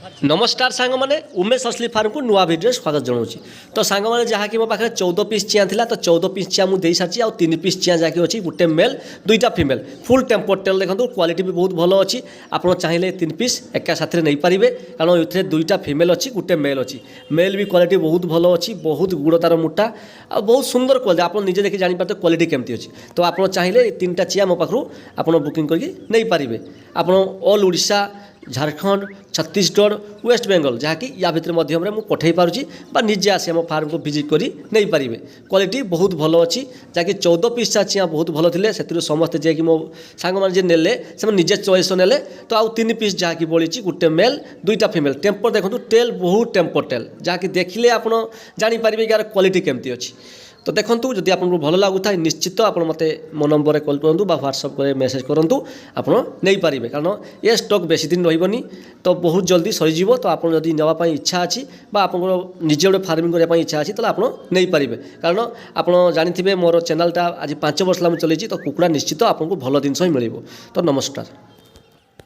नमस्कार सांग मैंने उमेश असली फार्म को नुआ भिडियो स्वागत जनाऊँगी। तो सांग मैंने जहाँकि मो पाखे 14 पीस चिया था तो 14 पीस चिया मुझे सारी आ 3 पीस चिया जहाँकि अच्छी गोटे मेल 2टा फीमेल फुल टेम्पर टेल देखो क्वालिटी भी बहुत भल अच्छी। आप चाहिए 3 पीस एका साथ नहीं पारे कारण ये 2टा फीमेल अच्छी गोटे मेल अच्छी। मेल भी क्वालिटी बहुत भल अच्छी, बहुत गुड़ तार मोटा आ बहुत सुंदर क्वालिटी। आप निजे देखिए जापर क्वालिटी केमती अच्छी। तो आप चाहिए 3टा चिया मो पाखु आप बुकिंग करके नहीं पारे। आप ऑल ओडिशा, झारखंड, छत्तीसगढ़, वेस्ट बेंगल जहाँकि या भितर मध्यम मैं पठे पार्टी निजे आसी आम फार्म को विजिट कर नहीं पारे। क्वालिटी बहुत भल अच्छी जहाँकि 14 पीस चिया बहुत भल थे से समस्ते जे मो सांग मैंने नेले से निजे चॉइस नेले। तो आउ 3 पीस जहाँकि बड़ी गोटे मेल 2टा फीमेल टेम्पर देखो टेल बहुत टेम्पर टेल जहाँकि देखिले आप जापर यार क्वालिटी केमती अच्छी। तो देखूँ जदि आपको भल लगुता निश्चित आप मत मो नंबर कॉल करूँ व्हाट्सअप मेसेज करूँ आप नहीं पारे कारण ये स्टॉक बेसी दिन रही तो बहुत जल्दी सरीज। तो आप नापी इच्छा अच्छी आप निजे गोटे फार्मिंग करने इच्छा अच्छी तो आप नहीं पारे कारण आप जानते मोर चैनलटा आज 5 वर्ष चलती तो कुकुड़ा निश्चित आपको भल जिनस ही मिल। तो नमस्कार।